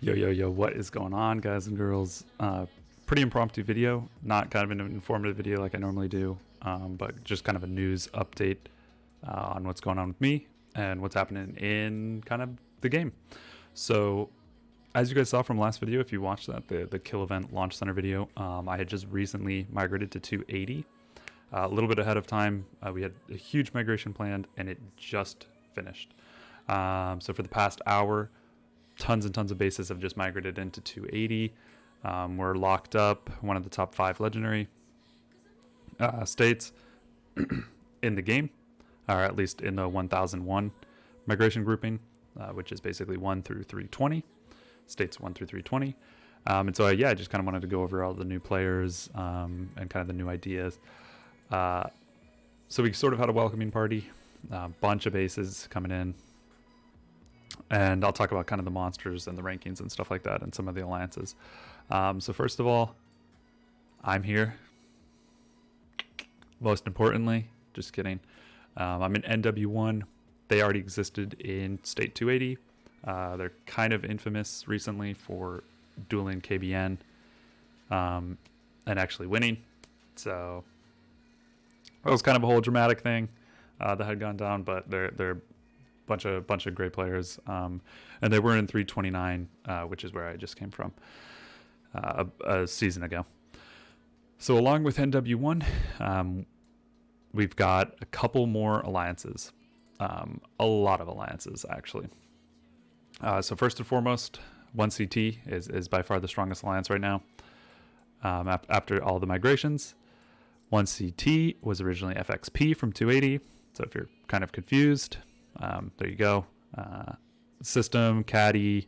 Yo, yo, yo, what is going on, guys and girls? Pretty impromptu video, not kind of an informative video like I normally do, but just kind of a news update on what's going on with me and what's happening in kind of the game. So, as you guys saw from last video, if you watched that, the Kill Event Launch Center video, I had just recently migrated to 280. A little bit ahead of time, we had a huge migration planned, and it just finished. So for the past hour, tons and tons of bases have just migrated into 280. We're locked up, one of the top 5 legendary states in the game, or at least in the 1001 migration grouping, which is basically 1 through 320, states 1 through 320. And so, I just kind of wanted to go over all the new players and kind of the new ideas. So we sort of had a welcoming party, a bunch of bases coming in. And I'll talk about kind of the monsters and the rankings and stuff like that and some of the alliances. So first of all, I'm here. Most importantly, just kidding. I'm in NW1. They already existed in State 280. They're kind of infamous recently for dueling KBN and actually winning. So that was kind of a whole dramatic thing that had gone down, but they're bunch of great players, and they were in 329, which is where I just came from a season ago. So along with NW1, we've got a couple more alliances, a lot of alliances actually. So first and foremost, 1CT is by far the strongest alliance right now. After all the migrations, 1CT was originally FXP from 280. So if you're kind of confused, there you go. System, Caddy,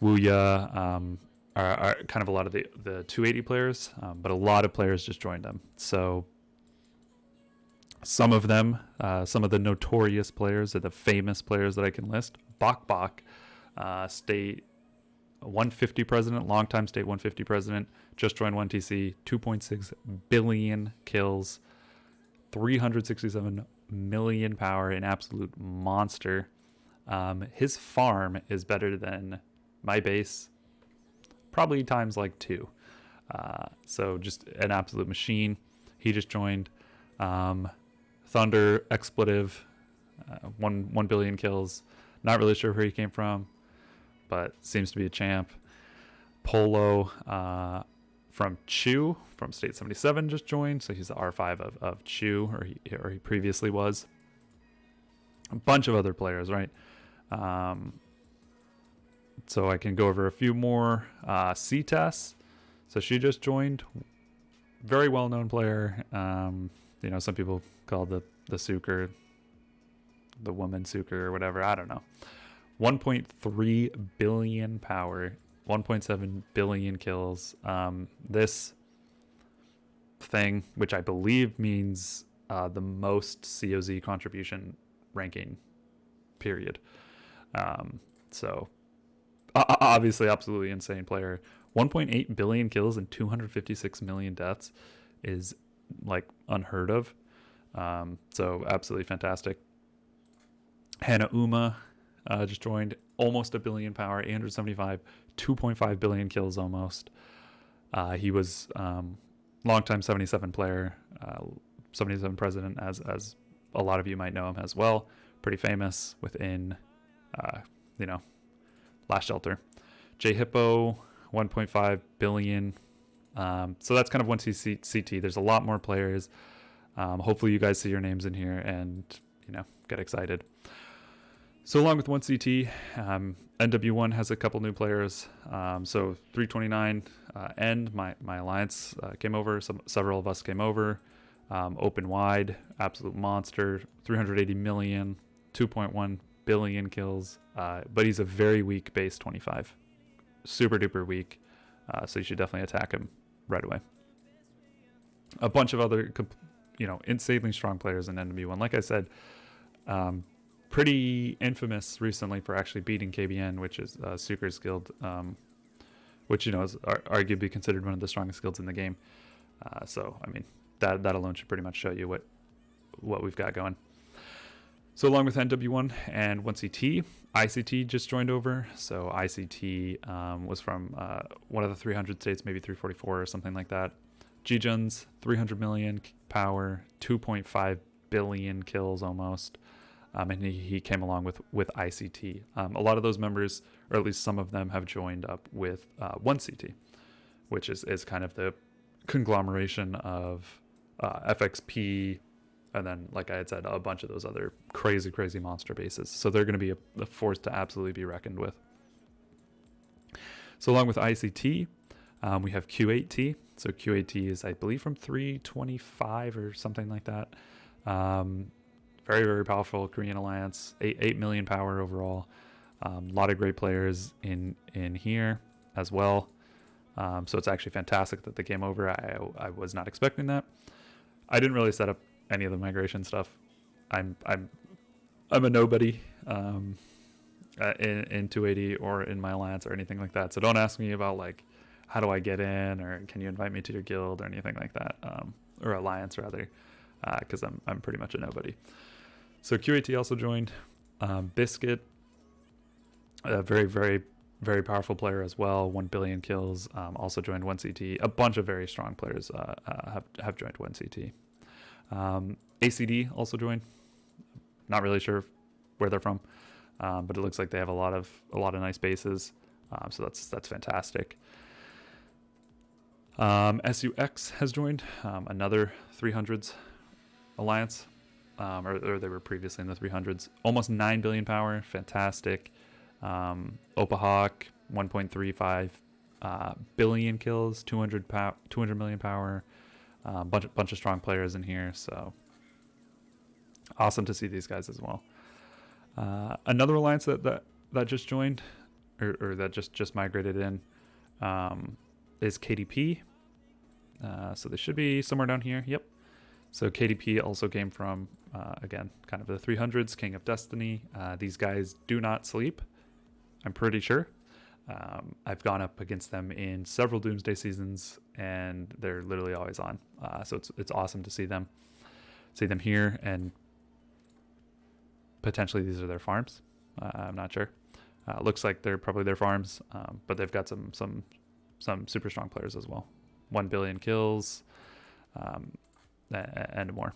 Wuya are kind of a lot of the 280 players, but a lot of players just joined them. So some of them, some of the notorious players or the famous players that I can list, Bok, State 150 president, longtime State 150 president, just joined 1TC, 2.6 billion kills, 367 million power, an absolute monster. His farm is better than my base, probably times like 2. So just an absolute machine. He just joined. Thunder expletive, 1 billion kills. Not really sure where he came from, but seems to be a champ. Polo from Chu from State 77 just joined, so he's the R5 of Chu, or he previously was. A bunch of other players, right? So I can go over a few more. C-Tess, so she just joined. Very well-known player. Some people call the Suker, the woman Suker or whatever. I don't know. 1.3 billion power, 1.7 billion kills. This thing, which I believe means the most COZ contribution ranking, period. So obviously absolutely insane player. 1.8 billion kills and 256 million deaths is like unheard of. So absolutely fantastic. Hannah Uma just joined, almost a billion power, 875, 2.5 billion kills almost. He was longtime 77 player, 77 president, as a lot of you might know him as well. Pretty famous within, Last Shelter. J Hippo, 1.5 billion. So that's kind of 1CT. There's a lot more players. Hopefully you guys see your names in here and, get excited. So along with 1CT, NW1 has a couple new players. So 329 and my alliance came over. Several of us came over. Open wide, absolute monster, 380 million, 2.1 billion kills. But he's a very weak base 25. Super duper weak. So you should definitely attack him right away. A bunch of other, insanely strong players in NW1. Like I said, pretty infamous recently for actually beating KBN, which is Suker's guild, which is arguably considered one of the strongest guilds in the game. So I mean that alone should pretty much show you what we've got going. So along with NW1 and 1CT, ICT just joined over. So ICT was from one of the 300 states, maybe 344 or something like that. G-Juns, 300 million power, 2.5 billion kills almost. And he came along with ICT. A lot of those members, or at least some of them, have joined up with 1CT, which is kind of the conglomeration of FXP, and then, like I had said, a bunch of those other crazy monster bases. So they're going to be a force to absolutely be reckoned with. So along with ICT, we have Q8T. So Q8T is, I believe, from 325 or something like that. Very powerful Korean alliance. 8 million power overall. A lot of great players in here as well. So it's actually fantastic that they came over. I was not expecting that. I didn't really set up any of the migration stuff. I'm a nobody in 280 or in my alliance or anything like that. So don't ask me about like how do I get in, or can you invite me to your guild or anything like that, or alliance rather, because I'm pretty much a nobody. So QAT also joined. Biscuit, a very powerful player as well. 1 billion kills. Also joined 1CT. A bunch of very strong players have joined 1CT. ACD also joined. Not really sure where they're from, but it looks like they have a lot of nice bases. So that's fantastic. SUX has joined, another 300s alliance, or they were previously in the 300s. Almost 9 billion power, fantastic. Opahawk, 1.35 billion kills, 200 million power. Bunch of strong players in here, so awesome to see these guys as well. Another alliance that just joined, or that just migrated in, is KDP. So they should be somewhere down here. Yep. So KDP also came from, again, kind of the 300s, King of Destiny. These guys do not sleep, I'm pretty sure. I've gone up against them in several Doomsday seasons, and they're literally always on. So it's awesome to see them here, and potentially these are their farms. I'm not sure. Looks like they're probably their farms, but they've got some super strong players as well. 1 billion kills, and more.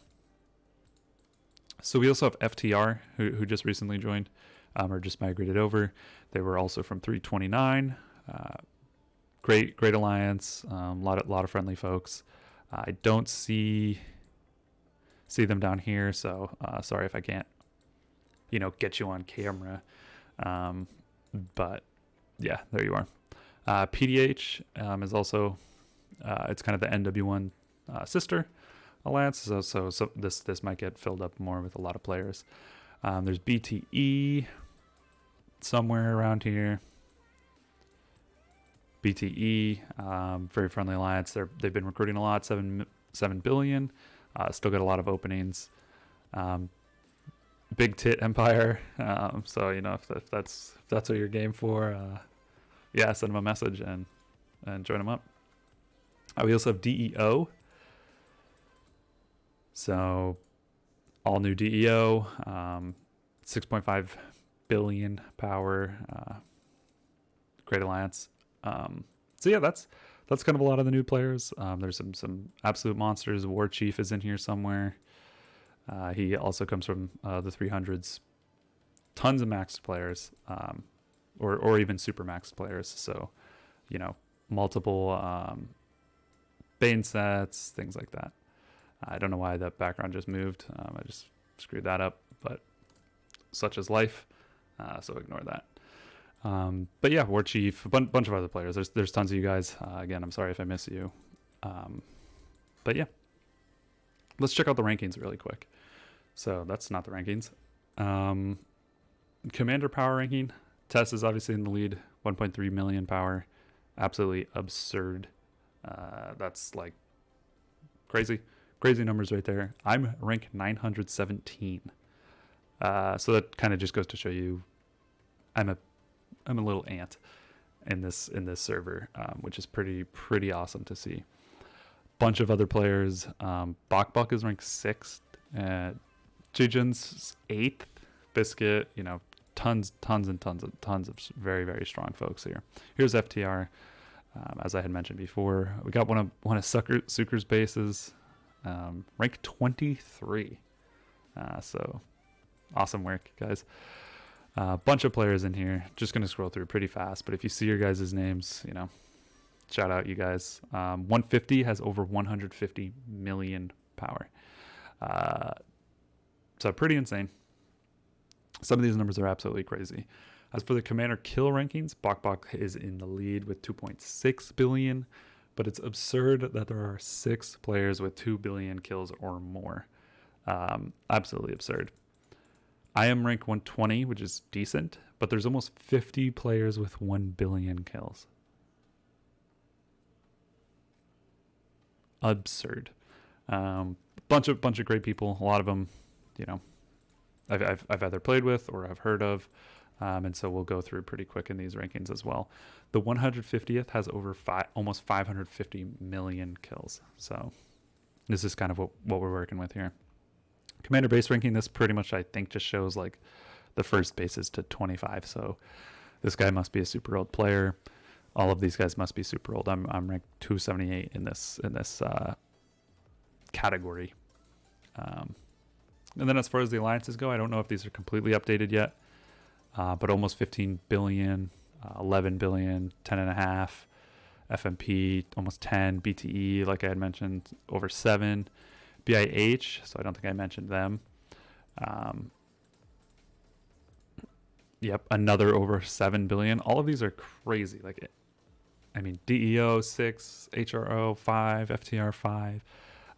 So we also have FTR, who just recently joined, or just migrated over. They were also from 329. Great alliance. A lot of friendly folks. I don't see them down here, so sorry if I can't, get you on camera. But yeah, there you are. PDH is also, it's kind of the NW1 sister alliance. So this might get filled up more with a lot of players. There's BTE somewhere around here. BTE, very friendly alliance. They've been recruiting a lot. 7 billion. Still got a lot of openings. Big tit empire. So if that's what you're game for, yeah, send them a message and join them up. We also have DEO. So all new DEO, 6.5 billion power, great alliance. So yeah, that's kind of a lot of the new players. There's some absolute monsters. War Chief is in here somewhere. He also comes from the 300s. Tons of maxed players, or even super maxed players. So, multiple Bane sets, things like that. I don't know why that background just moved. I just screwed that up, but such is life. So ignore that. But yeah, War Chief, a bunch of other players. There's tons of you guys. Again, I'm sorry if I miss you. But yeah, let's check out the rankings really quick. So that's not the rankings. Commander power ranking. Tess is obviously in the lead. 1.3 million power. Absolutely absurd. That's like crazy numbers right there. I'm rank 917. So that kind of just goes to show you I'm a little ant in this server, which is pretty awesome to see. Bunch of other players. Bok is ranked 6th. Jijin's 8th. Biscuit, tons of very, very strong folks here. Here's FTR. As I had mentioned before, we got one of Sucker's bases, rank 23. So awesome work, guys. Bunch of players in here. Just going to scroll through pretty fast, but if you see your guys' names, shout out you guys. 150 has over 150 million power. So pretty insane. Some of these numbers are absolutely crazy. As for the commander kill rankings, Bok is in the lead with 2.6 billion, but it's absurd that there are 6 players with 2 billion kills or more. Absolutely absurd. I am rank 120, which is decent, but there's almost 50 players with 1 billion kills. Absurd. Bunch of great people. A lot of them, I've either played with or I've heard of. And so we'll go through pretty quick in these rankings as well. The 150th has over almost 550 million kills. So this is kind of what we're working with here. Commander base ranking, this pretty much I think just shows like the first bases to 25. So this guy must be a super old player. All of these guys must be super old. I'm ranked 278 in this category. And then as far as the alliances go, I don't know if these are completely updated yet. But almost 15 billion, 11 billion, 10 and a half, FMP, almost 10, BTE, like I had mentioned, over 7, BIH, so I don't think I mentioned them. Yep, another over 7 billion. All of these are crazy. DEO 6, HRO 5, FTR 5.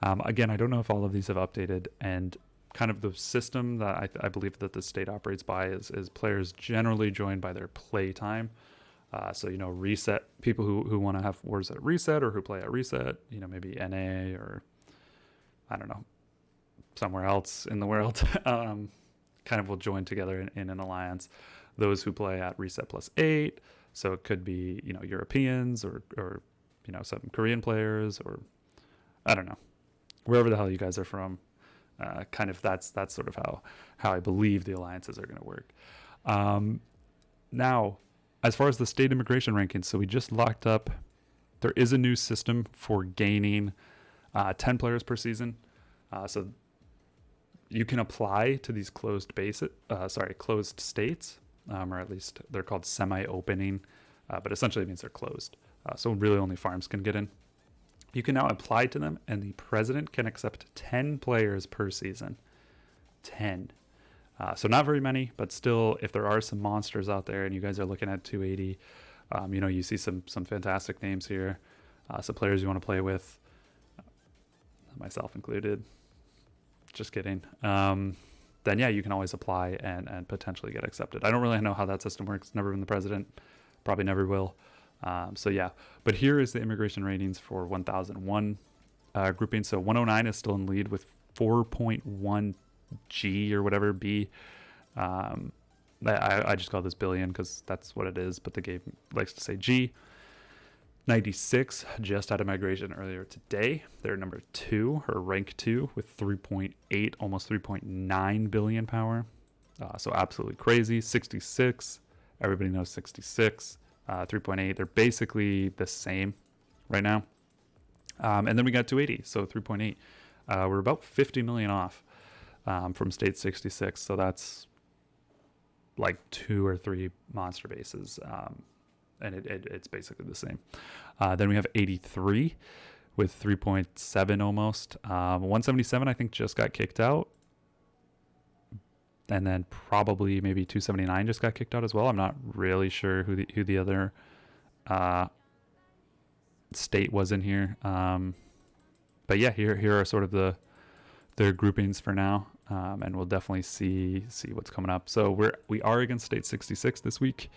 Again, I don't know if all of these have updated, and kind of the system that I believe that the state operates by is players generally join by their play time. So, reset, people who want to have wars at reset or who play at reset, maybe NA or I don't know, somewhere else in the world, kind of will join together in an alliance. Those who play at reset +8, so it could be, Europeans or some Korean players or I don't know, wherever the hell you guys are from. Kind of that's sort of how I believe the alliances are going to work. Now, as far as the state immigration rankings, so we just locked up. There is a new system for gaining 10 players per season. So you can apply to these closed states, or at least they're called semi-opening, but essentially it means they're closed. So really only farms can get in. You can now apply to them, and the president can accept 10 players per season. 10. So not very many, but still, if there are some monsters out there and you guys are looking at 280, you see some fantastic names here, some players you want to play with, myself included. Just kidding. Then, yeah, you can always apply and potentially get accepted. I don't really know how that system works. Never been the president. Probably never will. So yeah, but here is the immigration ratings for 1001 grouping. So 109 is still in lead with 4.1 G or whatever B. I just call this billion because that's what it is, but the game likes to say G. 96 just had a migration earlier today. They're number 2 or rank 2 with 3.8, almost 3.9 billion power. So absolutely crazy. 66, everybody knows 66. 3.8, they're basically the same right now. And then we got 280, so 3.8. We're about 50 million off from state 66, so that's like 2 or 3 monster bases, and it's basically the same. Then we have 83 with 3.7 almost. 177 I think just got kicked out. And then probably maybe 279 just got kicked out as well. I'm not really sure who the other state was in here. But yeah, here are sort of their groupings for now, and we'll definitely see what's coming up. So we are against state 66 this week,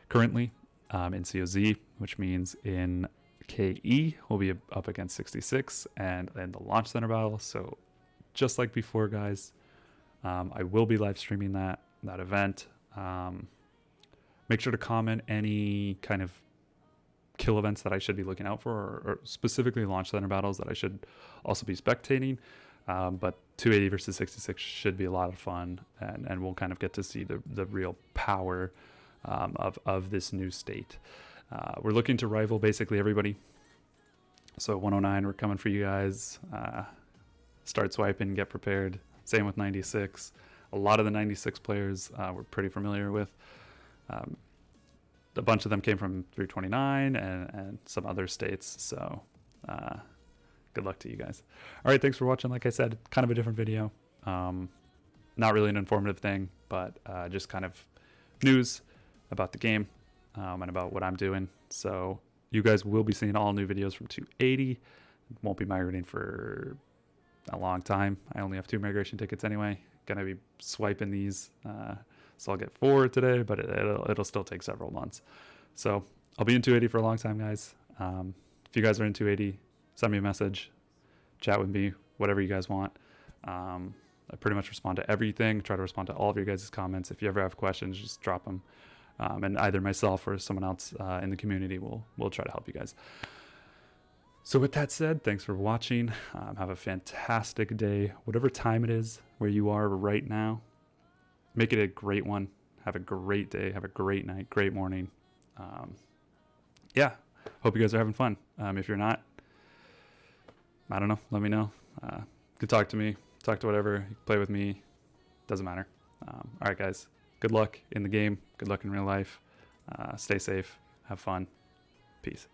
currently in COZ, which means in KE we'll be up against 66 and in the launch center battle. So just like before, guys. I will be live streaming that event. Make sure to comment any kind of kill events that I should be looking out for, or specifically launch center battles that I should also be spectating. But 280 versus 66 should be a lot of fun, and we'll kind of get to see the real power of this new state. We're looking to rival basically everybody. So 109, we're coming for you guys. Start swiping, get prepared. Same with 96. A lot of the 96 players we're pretty familiar with. A bunch of them came from 329 and some other states. So good luck to you guys. All right, thanks for watching. Like I said, kind of a different video. Not really an informative thing, but just kind of news about the game and about what I'm doing. So you guys will be seeing all new videos from 280. Won't be migrating for a long time. I only have 2 migration tickets anyway. Gonna be swiping these. So I'll get 4 today, but it'll still take several months. So I'll be in 280 for a long time, guys. If you guys are in 280, send me a message, chat with me, whatever you guys want. I pretty much respond to everything. Try to respond to all of your guys' comments. If you ever have questions, just drop them. And either myself or someone else in the community will try to help you guys. So with that said, thanks for watching. Have a fantastic day, whatever time it is where you are right now. Make it a great one. Have a great day. Have a great night, great morning. Yeah, hope you guys are having fun. If you're not, I don't know, let me know. You can talk to me, talk to whatever, play with me, doesn't matter. All right, guys, good luck in the game. Good luck in real life. Stay safe. Have fun. Peace.